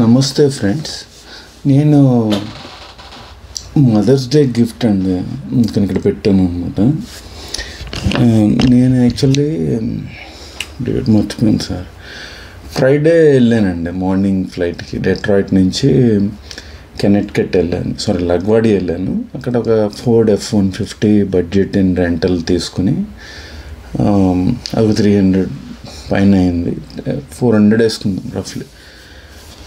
నమస్తే ఫ్రెండ్స్. నేను mothers day gift అండి ఇక్కడ పెట్టాను అనమాట. నేను యాక్చువల్లీ డేట్ మర్చిపోయాను సార్. ఫ్రైడే వెళ్ళానండి మార్నింగ్ ఫ్లైట్కి. డెట్రాయిట్ నుంచి కెనెక్టికట్ వెళ్ళాను, లగ్వాడి వెళ్ళాను. అక్కడ ఒక Ford F-150 budget in rental తీసుకుని అది 300 పైన అయింది. 400 వేసుకుందాం రఫ్లీ.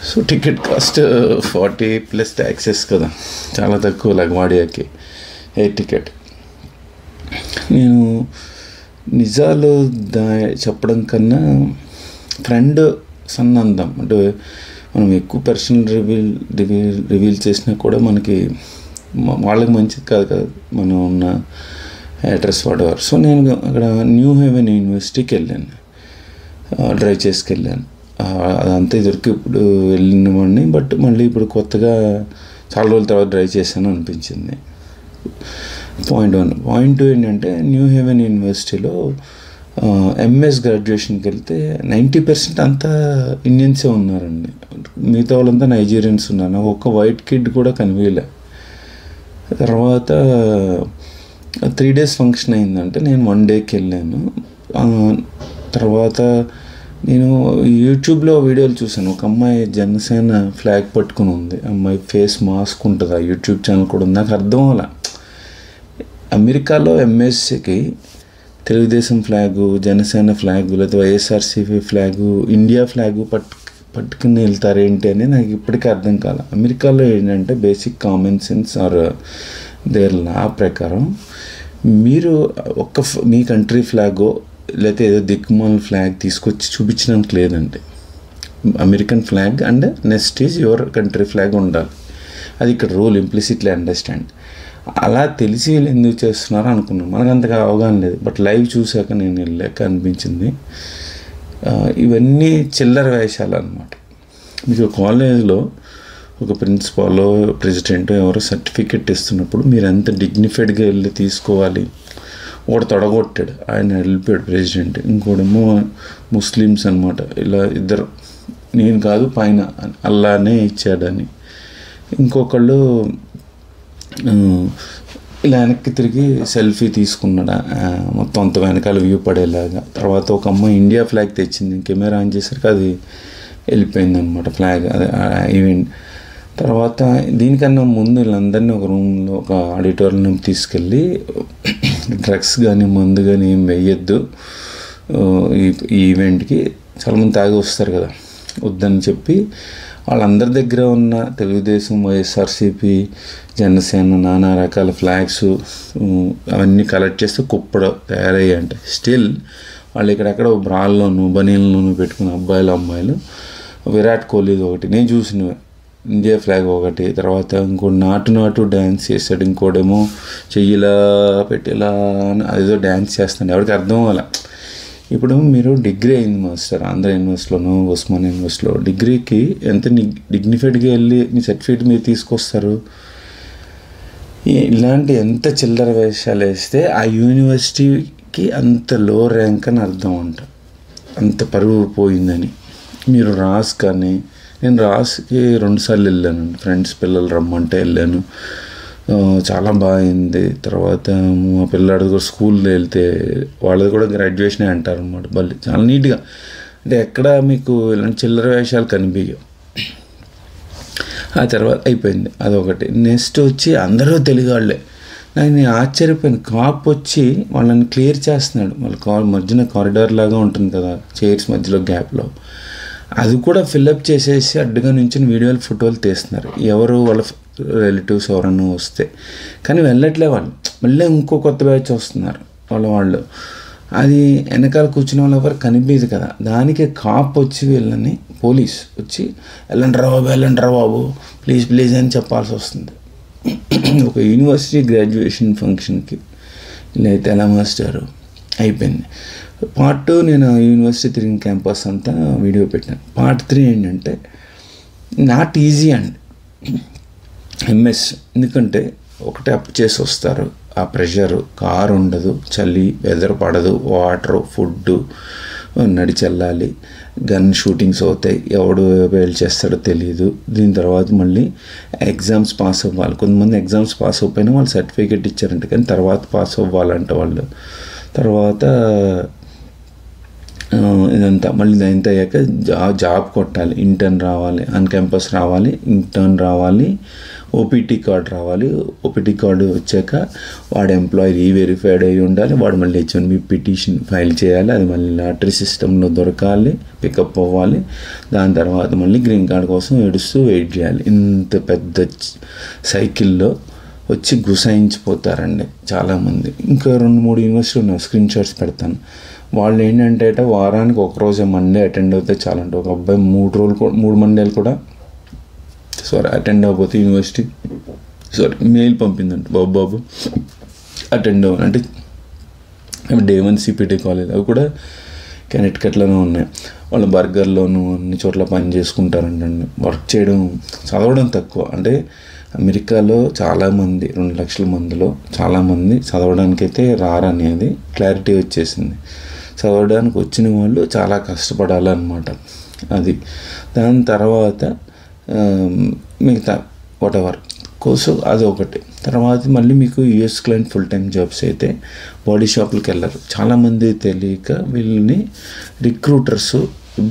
So ticket cost 40 plus taxes కదా, చాలా తక్కువ లగ్వాడియాకి ఎయిర్ టికెట్. నేను నిజాలు చెప్పడం కన్నా ఫ్రెండ్ సన్నందం అంటే మనం ఎక్కువ పర్సనల్ రివీల్ చేసినా కూడా మనకి వాళ్ళకి మంచిది కాదు కదా మనం ఉన్న అడ్రస్ వాడేవారు. సో నేను అక్కడ న్యూ హెవెన్ యూనివర్సిటీకి వెళ్ళాను, డ్రైవ్ చేసుకెళ్ళాను. అదంతా ఇదివరకు ఇప్పుడు వెళ్ళిన వాడిని, బట్ మళ్ళీ ఇప్పుడు కొత్తగా చాలా రోజుల తర్వాత డ్రైవ్ చేశాను అనిపించింది. పాయింట్ 1. పాయింట్ 2 ఏంటంటే న్యూ హెవెన్ యూనివర్సిటీలో ఎంఎస్ గ్రాడ్యుయేషన్కి వెళ్తే 90% అంతా ఇండియన్సే ఉన్నారండి. మిగతా వాళ్ళంతా నైజీరియన్స్ ఉన్నారు. నాకు ఒక్క వైట్ కిడ్ కూడా కనిపించలే. తర్వాత 3 days ఫంక్షన్ అయిందంటే నేను 1 dayకి వెళ్ళాను. తర్వాత నేను యూట్యూబ్లో వీడియోలు చూశాను. ఒక అమ్మాయి జనసేన ఫ్లాగ్ పట్టుకుని ఉంది. అమ్మాయి ఫేస్ మాస్క్ ఉంటుంది. ఆ యూట్యూబ్ ఛానల్ కూడా ఉంది. నాకు అర్థం అవ్వాల, అమెరికాలో ఎంఎస్సికి తెలుగుదేశం ఫ్లాగు, జనసేన ఫ్లాగు, లేదా వైఎస్ఆర్సీపీ ఫ్లాగు, ఇండియా ఫ్లాగు పట్టుకుని వెళ్తారేంటి అని నాకు ఇప్పటికీ అర్థం కాల. అమెరికాలో ఏంటంటే basic common sense are there law ప్రకారం మీరు మీ కంట్రీ ఫ్లాగో లేకపోతే ఏదో దిక్కుమాల ఫ్లాగ్ తీసుకొచ్చి చూపించడానికి లేదండి. American flag and next is your country flag ఉండాలి. అది ఇక్కడ రూల్, ఇంప్లిసిట్లీ అండర్స్టాండ్. అలా తెలిసి వీళ్ళు ఎందుకు చేస్తున్నారో అనుకున్నాను. మనకు అంతగా అవగాహన లేదు. బట్ లైవ్ చూశాక నేను వెళ్ళాక అనిపించింది ఇవన్నీ చిల్లర వేషాలు అనమాట. మీకు కాలేజ్లో ఒక ప్రిన్సిపాల్, ప్రెసిడెంట్ ఎవరో సర్టిఫికెట్ ఇస్తున్నప్పుడు మీరు ఎంత డిగ్నిఫైడ్గా వెళ్ళి తీసుకోవాలి. ఒకటి తొడగొట్టాడు, ఆయన వెళ్ళిపోయాడు ప్రెసిడెంట్. ఇంకోటేమో ముస్లిమ్స్ అనమాట. ఇలా ఇద్దరు, నేను కాదు పైన అల్లానే ఇచ్చాడని. ఇంకొకళ్ళు ఇలా వెనక్కి తిరిగి సెల్ఫీ తీసుకున్నాడు, మొత్తం అంత వెనకాల వ్యూ పడేలాగా. తర్వాత ఒక అమ్మాయి ఇండియా ఫ్లాగ్ తెచ్చింది. కెమెరా ఆన్ చేసరికి అది వెళ్ళిపోయింది అనమాట ఫ్లాగ్, అది ఈవెంట్. తర్వాత దీనికన్నా ముందు వీళ్ళందరినీ ఒక రూమ్లో, ఒక ఆడిటోరియం తీసుకెళ్ళి డ్రగ్స్ కానీ మందు కానీ ఏం వేయద్దు ఈ ఈవెంట్కి, చాలామంది తాగి వస్తారు కదా, వద్దని చెప్పి వాళ్ళందరి దగ్గర ఉన్న తెలుగుదేశం, వైఎస్ఆర్సీపీ, జనసేన నానా రకాల ఫ్లాగ్స్ అవన్నీ కలెక్ట్ చేస్తే కుప్పడు తయారయ్యాయంటే స్టిల్ వాళ్ళు ఇక్కడెక్కడ బ్రాల్లోనూ బనీన్లోనూ పెట్టుకున్న అబ్బాయిలు అమ్మాయిలు. విరాట్ కోహ్లీది ఒకటి నేను చూసినవి, ఇండియా ఫ్లాగ్ ఒకటి. తర్వాత ఇంకోటి నాటు డ్యాన్స్ చేస్తాడు. ఇంకోటేమో చెయ్యిలా పెట్టేలా అని అదేదో డ్యాన్స్ చేస్తాడు. ఎవరికి అర్థం అవ్వాలి. ఇప్పుడు మీరు డిగ్రీ అయింది మాస్టర్, ఆంధ్ర యూనివర్సిటీలోనూ ఉస్మాన్ యూనివర్సిటీలో. డిగ్రీకి ఎంత డిగ్నిఫైడ్గా వెళ్ళి మీ సర్టిఫికేట్ మీరు తీసుకొస్తారు. ఇలాంటి ఎంత చిల్లర వేషాలు వేస్తే ఆ యూనివర్సిటీకి అంత లో ర్యాంక్ అని అర్థం అంట, అంత పరువు పోయిందని. మీరు రాస్ కానీ, నేను రాస్కి 2 సార్లు వెళ్ళానండి. ఫ్రెండ్స్ పిల్లలు రమ్మంటే వెళ్ళాను, చాలా బాగా అయింది. తర్వాత మా పిల్లాడు కూడా స్కూల్లో వెళ్తే వాళ్ళది కూడా గ్రాడ్యుయేషనే అంటారు అనమాట. మళ్ళీ చాలా నీట్గా, అంటే ఎక్కడ మీకు ఇలాంటి చిల్లర వేషాలు కనిపించవు. ఆ తర్వాత అయిపోయింది అదొకటి. నెక్స్ట్ వచ్చి అందరూ తెలుగు వాళ్ళే. నేను ఆశ్చర్యపోయాను. కాప్ వచ్చి వాళ్ళని క్లియర్ చేస్తున్నాడు. వాళ్ళ మధ్యన కారిడార్ లాగా ఉంటుంది కదా, చైర్స్ మధ్యలో గ్యాప్లో, అది కూడా ఫిల్అప్ చేసేసి అడ్డుగా నుంచి వీడియోలు ఫోటోలు తీస్తున్నారు. ఎవరు వాళ్ళ రిలేటివ్స్ ఎవరన్నా వస్తే, కానీ వెళ్ళట్లే వాళ్ళు. మళ్ళీ ఇంకో కొత్త బ్యాచ్ వస్తున్నారు వాళ్ళు. అది వెనకాల కూర్చున్న వాళ్ళు ఎవరు కనిపించదు కదా. దానికి కాప్ వచ్చి వీళ్ళని, పోలీస్ వచ్చి వెళ్ళండి రా బాబు ప్లీజ్ అని చెప్పాల్సి వస్తుంది. ఒక యూనివర్సిటీ గ్రాడ్యుయేషన్ ఫంక్షన్కి ఇలా అయితే ఎలా మాస్టారు. అయిపోయింది. పార్ట్ 2 నేను యూనివర్సిటీ తిరిగిన క్యాంపస్ అంతా వీడియో పెట్టాను. పార్ట్ 3 ఏంటంటే నాట్ ఈజీ అండి ఎంఎస్. ఎందుకంటే ఒకటే అప్ చేసి వస్తారు, ఆ ప్రెషరు, కారు ఉండదు, చలి, వెదర్ పడదు, వాటరు, ఫుడ్డు, నడిచి వెళ్ళాలి, గన్ షూటింగ్స్ అవుతాయి, ఎవడు చేస్తాడో తెలియదు. దీని తర్వాత మళ్ళీ ఎగ్జామ్స్ పాస్ అవ్వాలి. కొంతమంది ఎగ్జామ్స్ పాస్ అవ్వకపోయినా వాళ్ళు సర్టిఫికేట్ ఇచ్చారంట, కానీ తర్వాత పాస్ అవ్వాలంట వాళ్ళు. తర్వాత ఇదంతా మళ్ళీ ఇదంతా అయ్యాక జాబ్ కొట్టాలి, ఇంటర్న్ రావాలి, ఆన్ క్యాంపస్ రావాలి, ఇంటర్న్ రావాలి, ఓపీటీ కార్డు రావాలి. ఓపీటీ కార్డు వచ్చాక వాడు ఎంప్లాయీ వెరిఫైడ్ అయి ఉండాలి. వాడు మళ్ళీ H1B పిటిషన్ ఫైల్ చేయాలి, అది మళ్ళీ లాటరీ సిస్టంలో దొరకాలి, పికప్ అవ్వాలి. దాని తర్వాత మళ్ళీ గ్రీన్ కార్డ్ కోసం ఏడుస్తూ వెయిట్ చేయాలి. ఇంత పెద్ద సైకిల్లో వచ్చి గుసాయించిపోతారండి చాలామంది. ఇంకా 2-3 యూనివర్సిటీలు ఉన్నాయి, స్క్రీన్ షాట్స్ పెడతాను. వాళ్ళు ఏంటంటే వారానికి ఒకరోజే మండే అటెండ్ అవుతే చాలంటే, ఒక అబ్బాయి 3 మండేలు కూడా అటెండ్ అవ్వకపోతే యూనివర్సిటీ మెయిల్ పంపిందంట, బాబు అటెండ్ అవ్వాలి అంటే. Day 1 CPT కాలేజ్ అవి కూడా కెనెక్టికట్లోనే ఉన్నాయి. వాళ్ళు బర్గర్లోను అన్ని చోట్ల పని చేసుకుంటారంటండి. వర్క్ చేయడం, చదవడం తక్కువ. అంటే అమెరికాలో చాలామంది 2 లక్షల మందిలో చాలామంది చదవడానికైతే రారనేది క్లారిటీ వచ్చేసింది. చదవడానికి వచ్చిన వాళ్ళు చాలా కష్టపడాలన్నమాట. అది దాని తర్వాత మిగతా వాటెవర్ కోర్సు అది ఒకటి. తర్వాత మళ్ళీ మీకు US client full time jobs అయితే బాడీ షాపులకు వెళ్ళరు చాలామంది. తెలియక వీళ్ళని recruiters,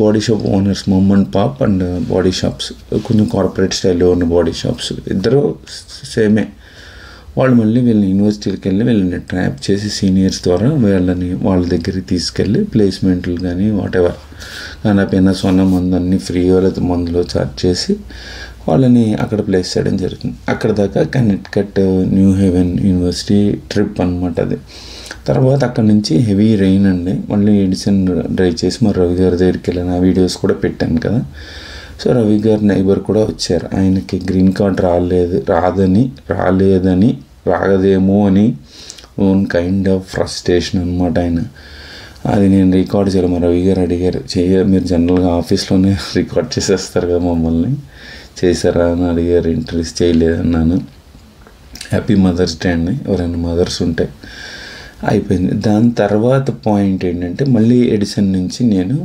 body shop owners, mom and pop and body shops, కొంచెం కార్పొరేట్ స్టైల్లో ఉన్న బాడీ షాప్స్ ఇద్దరు సేమే. వాళ్ళు మళ్ళీ వీళ్ళని యూనివర్సిటీకి వెళ్ళి వీళ్ళని ట్రాప్ చేసి సీనియర్స్ ద్వారా వీళ్ళని వాళ్ళ దగ్గరికి తీసుకెళ్ళి ప్లేస్మెంట్లు కానీ వాటెవర్ కానపైన సొన్న మందు అన్నీ ఫ్రీ వాళ్ళ మందులో చార్జ్ చేసి వాళ్ళని అక్కడ ప్లేస్ చేయడం జరుగుతుంది. అక్కడ దాకా Connecticut New Haven university trip అనమాట అది. తర్వాత అక్కడ నుంచి హెవీ రెయిన్ అండి. మళ్ళీ ఎడిసన్ డ్రైవ్ చేసి మరి రవి గారి దగ్గరికి వెళ్ళాను, ఆ వీడియోస్ కూడా పెట్టాను కదా. సో రవి గారి నైబర్ కూడా వచ్చారు. ఆయనకి గ్రీన్ కార్డ్ రాగదేమో అని ఓన్ కైండ్ ఆఫ్ ఫ్రస్ట్రేషన్ అనమాట ఆయన. అది నేను రికార్డ్ చేయాలి. మా రవి గారు అడిగారు, మీరు జనరల్గా ఆఫీస్లోనే రికార్డ్ చేసేస్తారు కదా మమ్మల్ని, చేశారా అని అడిగారు. ఇంటర్వ్యూస్ చేయలేదన్నాను. హ్యాపీ మదర్స్ డే అండి, ఎవరైనా మదర్స్ ఉంటే. అయిపోయింది. దాని తర్వాత పాయింట్ ఏంటంటే మళ్ళీ ఎడిసన్ నుంచి నేను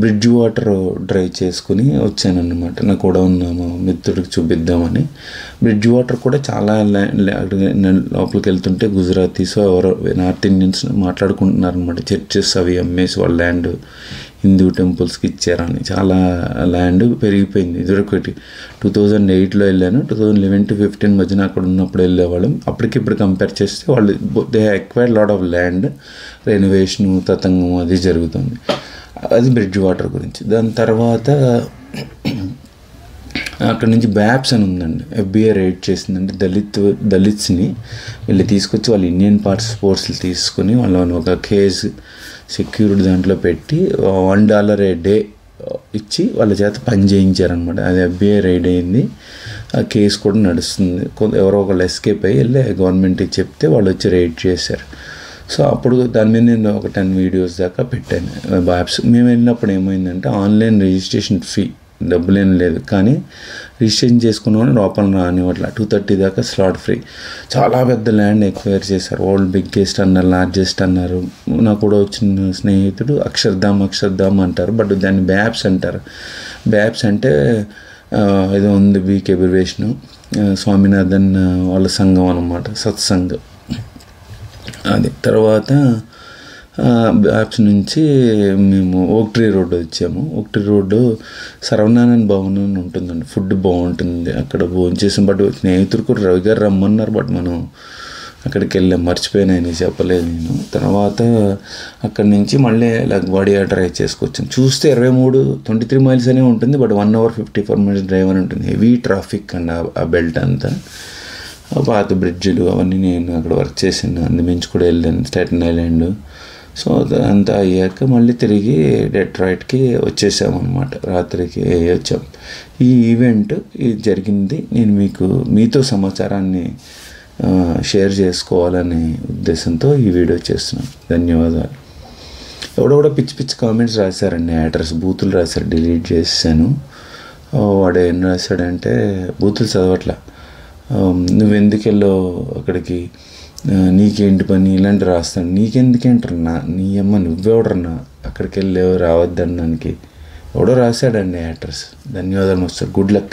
బ్రిడ్జ్ వాటర్ డ్రైవ్ చేసుకుని వచ్చానన్నమాట. నాకు కూడా ఉన్న మా మిత్రుడికి చూపిద్దామని. బ్రిడ్జ్ వాటర్ కూడా చాలా లోపలికి వెళ్తుంటే గుజరాతీస్ ఎవరో నార్త్ ఇండియన్స్ మాట్లాడుకుంటున్నారనమాట. చర్చెస్ అవి అమ్మేసి వాళ్ళ ల్యాండ్ హిందూ టెంపుల్స్కి ఇచ్చారని. చాలా ల్యాండ్ పెరిగిపోయింది. ఇదివరకటి 2008లో వెళ్ళాను, 2011 to 2015 మధ్యన అక్కడ ఉన్నప్పుడు వెళ్ళేవాళ్ళం. అప్పటికిప్పుడు కంపేర్ చేస్తే వాళ్ళు they acquired lot of land, renovation తతంగం అది జరుగుతుంది. అది బ్రిడ్జ్ వాటర్ గురించి. దాని తర్వాత అక్కడ నుంచి బ్యాప్స్ అని ఉందండి, FBI రైడ్ చేసిందంటే దళిత్స్ని వీళ్ళు తీసుకొచ్చి వాళ్ళు ఇండియన్ స్పోర్ట్స్లు తీసుకుని వాళ్ళని ఒక కేజ్ సెక్యూరిటీ దాంట్లో పెట్టి $1 a day ఇచ్చి వాళ్ళ చేత పని చేయించారనమాట. అది FBI రైడ్ అయింది. ఆ కేసు కూడా నడుస్తుంది. ఎవరో ఒకళ్ళు ఎస్కేప్ అయ్యి వెళ్ళి గవర్నమెంట్కి చెప్తే వాళ్ళు వచ్చి రైడ్ చేశారు. సో అప్పుడు దాని మీద నేను ఒక 10 వీడియోస్ దాకా పెట్టాను. బ్యాప్స్ మేము వెళ్ళినప్పుడు ఏమైందంటే ఆన్లైన్ రిజిస్ట్రేషన్ ఫీ డబ్బులేం లేదు, కానీ రిజిస్ట్రేషన్ చేసుకున్న వాళ్ళు లోపల రానివ్వట్ల. 2:30 దాకా స్లాట్ ఫ్రీ. చాలా పెద్ద ల్యాండ్ ఎక్వైర్ చేశారు. వరల్డ్ బిగ్గెస్ట్ అన్నారు, లార్జెస్ట్ అన్నారు. నాకు కూడా వచ్చిన స్నేహితుడు అక్షర్ధామ్ అంటారు, బట్ దాన్ని బ్యాప్స్ అంటారు. బ్యాప్స్ అంటే ఏదో ఉంది వీక్ ఎబ్రివేషను, స్వామినాథన్ వాళ్ళ సంఘం అనమాట, సత్సంగం అది. తర్వాత బ్యాప్స్ నుంచి మేము ఓక్ ట్రీ రోడ్డు వచ్చాము. ఓక్ ట్రీ రోడ్డు సర్వనారాయణ భవన్ అని ఉంటుందండి, ఫుడ్ బాగుంటుంది అక్కడ భోంచేసాం. బట్ స్నేహితులు కూడా రవి గారు రమ్మన్నారు, బట్ మనం అక్కడికి వెళ్ళాం, మర్చిపోయాను, ఆయన చెప్పలేదు నేను. తర్వాత అక్కడి నుంచి మళ్ళీ లగ్వాడియా డ్రైవ్ చేసుకొచ్చాం. చూస్తే 23 మైల్స్ అనే ఉంటుంది, బట్ 1 hour 54 minutes డ్రైవ్ అని ఉంటుంది. హెవీ ట్రాఫిక్ అండి ఆ బెల్ట్ అంతా. పాత బ్రిడ్జిలు అవన్నీ నేను అక్కడ వర్క్ చేశాను, అందు కూడా వెళ్ళాను, స్టాటన్ ఐలాండ్. సో అంతా అయ్యాక మళ్ళీ తిరిగి డెట్రాయిట్కి వచ్చేసామన్నమాట. రాత్రికి వచ్చాం. ఈ ఈవెంట్ ఇది జరిగింది, నేను మీతో సమాచారాన్ని షేర్ చేసుకోవాలనే ఉద్దేశంతో ఈ వీడియో చేస్తున్నాను. ధన్యవాదాలు. ఎవడో పిచ్చి కామెంట్స్ రాశారండి, అడ్రస్ బూతులు రాశారు, డిలీట్ చేశాను. వాడు ఏం రాశాడంటే బూతులు చదవట్లా, నువ్వు ఎందుకు వెళ్ళావు అక్కడికి, నీకేంటి పని ఇలాంటి రాస్తాను. నీకెందుకేంటన్నా, నీ అమ్మ నువ్వెవడన్నా అక్కడికి వెళ్ళి రావద్దనడానికి. ఎవడో రాశాడండి అడ్రస్. ధన్యవాదాలు మాస్టర్, గుడ్ లక్.